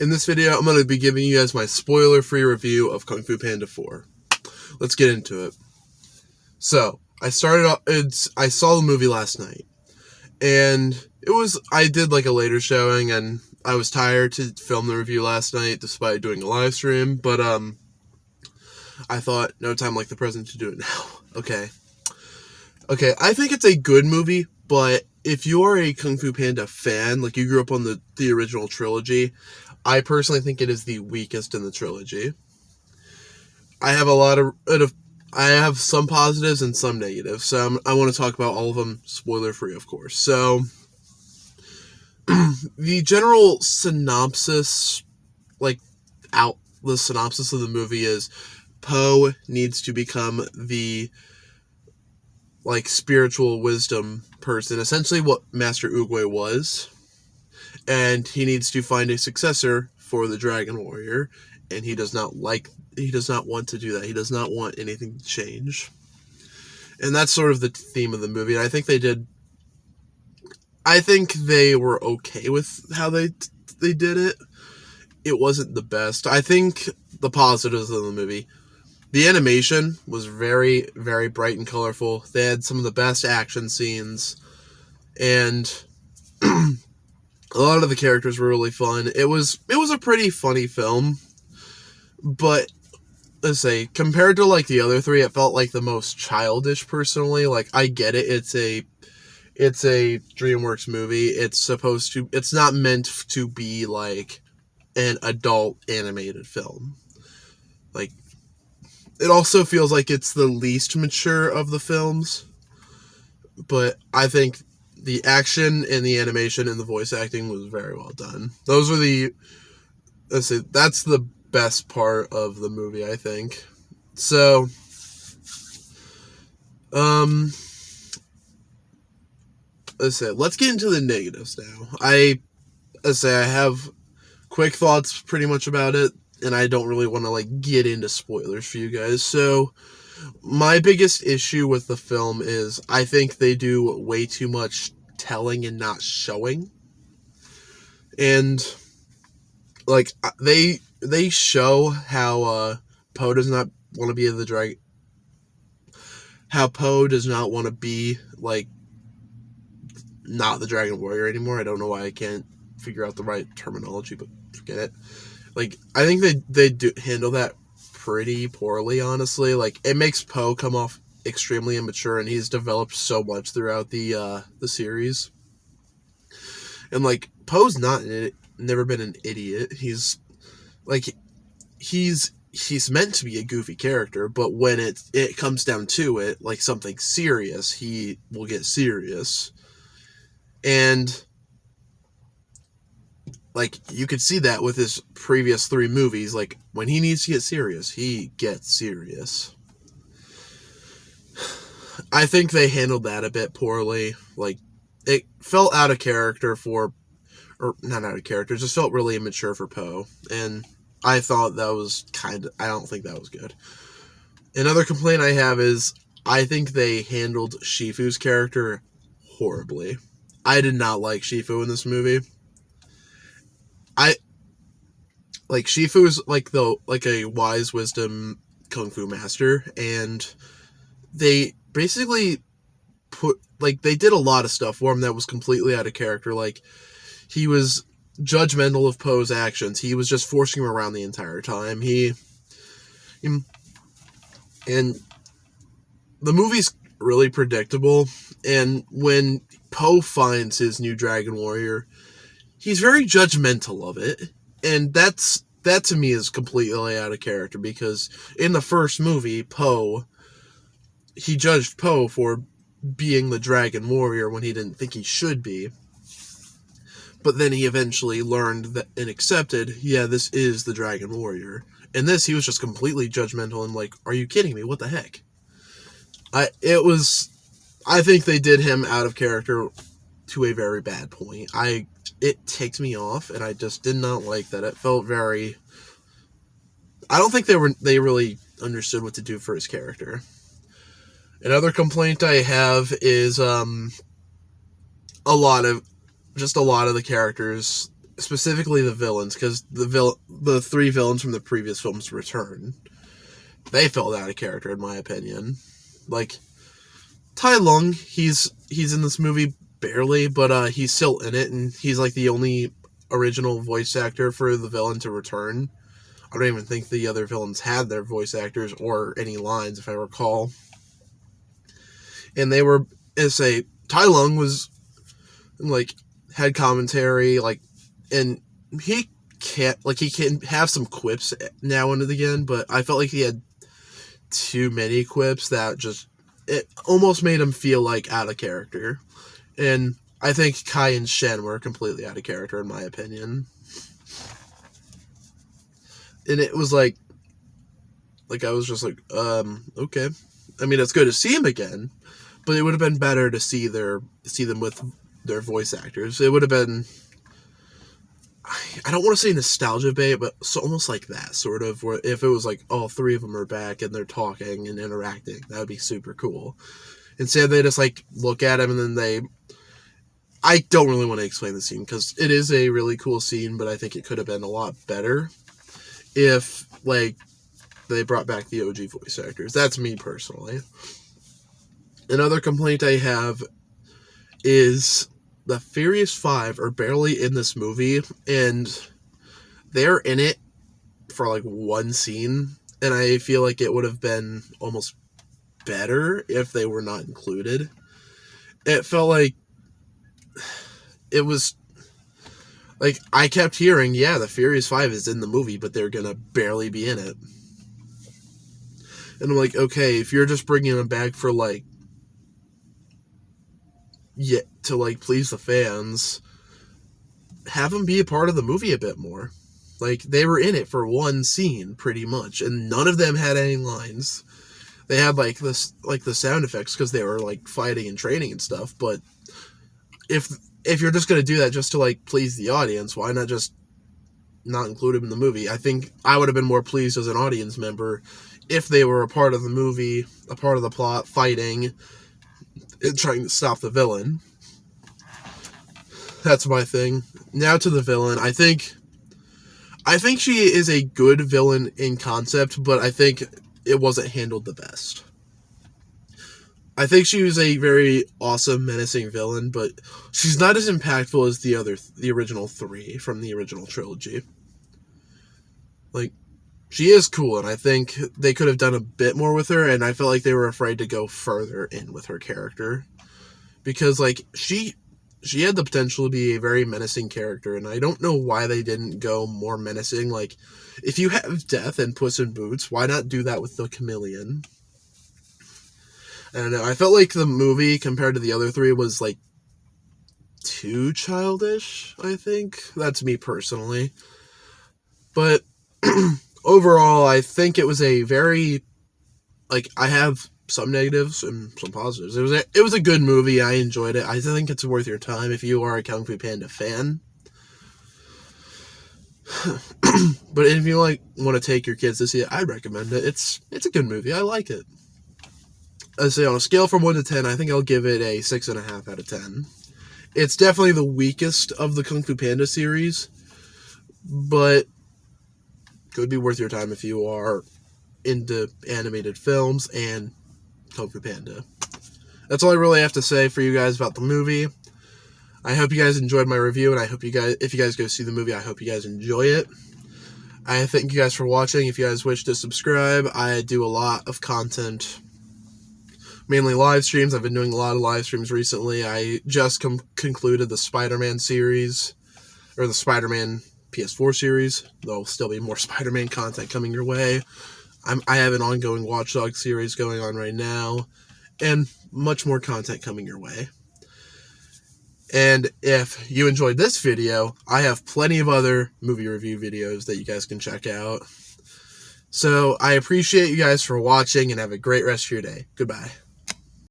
In this video, I'm going to be giving you guys my spoiler-free review of Kung Fu Panda 4. Let's get into it. So, I saw the movie last night, and I did like a later showing, and I was tired to film the review last night despite doing a live stream, but I thought, no time like the present to do it now. Okay, I think it's a good movie, but if you are a Kung Fu Panda fan, like you grew up on the original trilogy, I personally think it is the weakest in the trilogy. I have some positives and some negatives, so I want to talk about all of them spoiler-free, of course. So, the general synopsis, the synopsis of the movie is Po needs to become the spiritual wisdom person, essentially what Master Oogway was, and he needs to find a successor for the Dragon Warrior, and he does not want to do that. He does not want anything to change. And that's sort of the theme of the movie. And I think they were okay with how they did it. It wasn't the best. I think the positives of the movie, the animation was very, very bright and colorful. They had some of the best action scenes, and a lot of the characters were really fun. It was a pretty funny film, but let's say compared to the other three, it felt like the most childish. Personally, I get it. It's a DreamWorks movie. It's not meant to be an adult animated film. It also feels like it's the least mature of the films, but I think the action and the animation and the voice acting was very well done. That's the best part of the movie, I think. So, let's get into the negatives now. I have quick thoughts pretty much about it, and I don't really want to get into spoilers for you guys. So, my biggest issue with the film is I think they do way too much telling and not showing. And they show how Po does not want to be the dragon. How Po does not want to be not the Dragon Warrior anymore. I don't know why I can't figure out the right terminology, but forget it. I think they do handle that pretty poorly, honestly. It makes Po come off extremely immature, and he's developed so much throughout the series. And Po's never been an idiot. He's meant to be a goofy character, but when it comes down to it, something serious, he will get serious. And you could see that with his previous 3 movies. When he needs to get serious, he gets serious. I think they handled that a bit poorly. It felt out of character not out of character, just felt really immature for Po. And I thought that was I don't think that was good. Another complaint I have is I think they handled Shifu's character horribly. I did not like Shifu in this movie. Shifu is a wise wisdom kung fu master, and they basically they did a lot of stuff for him that was completely out of character. He was judgmental of Po's actions. He was just forcing him around the entire time. And the movie's really predictable, and when Po finds his new Dragon Warrior, he's very judgmental of it, and that to me is completely out of character, because in the first movie, he judged Po for being the Dragon Warrior when he didn't think he should be. But then he eventually learned that and accepted, yeah, this is the Dragon Warrior. And this, he was just completely judgmental and are you kidding me? What the heck? I think they did him out of character to a very bad point. It ticked me off, and I just did not like that. It felt very... I don't think they really understood what to do for his character. Another complaint I have is a lot of the characters specifically the villains, because the three villains from the previous films return. They felt out of character, in my opinion. Like, Tai Lung, he's in this movie barely, but he's still in it, and he's like the only original voice actor for the villain to return. I don't even think the other villains had their voice actors or any lines, if I recall. And they were, as say, Tai Lung was like had commentary, like, and he can have some quips now and again, but I felt like he had too many quips that just it almost made him feel like out of character. And I think Kai and Shen were completely out of character, in my opinion. And it was like I was just like, okay. I mean, it's good to see him again, but it would have been better to see them with their voice actors. It would have been, I don't want to say nostalgia bait, but so almost like that, sort of, where if it was like all three of them are back and they're talking and interacting, that would be super cool. Instead, they just like look at him and then I don't really want to explain the scene because it is a really cool scene, but I think it could have been a lot better if like they brought back the OG voice actors. That's me personally. Another complaint I have is the Furious Five are barely in this movie, and they're in it for like one scene, and I feel like it would have been almost better if they were not included. It felt like it was like I kept hearing, yeah, the Furious Five is in the movie, but they're gonna barely be in it. And I'm like, okay, if you're just bringing them back for like, yeah, to like please the fans, have them be a part of the movie a bit more. Like, they were in it for one scene pretty much, and none of them had any lines. They had like this, like the sound effects because they were like fighting and training and stuff. But if you're just gonna do that just to like please the audience, why not just not include them in the movie? I think I would have been more pleased as an audience member if they were a part of the movie, a part of the plot, fighting and trying to stop the villain. That's my thing. Now to the villain. I think she is a good villain in concept, but I think it wasn't handled the best. I think she was a very awesome, menacing villain, but she's not as impactful as the original three from the original trilogy. Like, she is cool, and I think they could have done a bit more with her, and I felt like they were afraid to go further in with her character. Because, like, she had the potential to be a very menacing character, and I don't know why they didn't go more menacing. Like, if you have Death and Puss in Boots, why not do that with the Chameleon? I don't know. I felt like the movie, compared to the other three, was, like, too childish, I think. That's me personally. But overall, I think it was a very, like, I have some negatives and some positives. It was a good movie. I enjoyed it. I think it's worth your time if you are a Kung Fu Panda fan. But if you like want to take your kids to see it, I'd recommend it. It's a good movie. I like it. I say on a scale from 1 to 10, I think I'll give it a 6.5 out of 10. It's definitely the weakest of the Kung Fu Panda series, but could be worth your time if you are into animated films and Kung Fu Panda. That's all I really have to say for you guys about the movie. I hope you guys enjoyed my review, and I hope if you guys go see the movie, I hope you guys enjoy it. I thank you guys for watching. If you guys wish to subscribe, I do a lot of content, mainly live streams. I've been doing a lot of live streams recently. I just concluded the Spider-Man series, or the Spider-Man PS4 series. There'll still be more Spider-Man content coming your way. I have an ongoing Watch Dogs series going on right now, and much more content coming your way. And if you enjoyed this video, I have plenty of other movie review videos that you guys can check out. So I appreciate you guys for watching, and have a great rest of your day. Goodbye.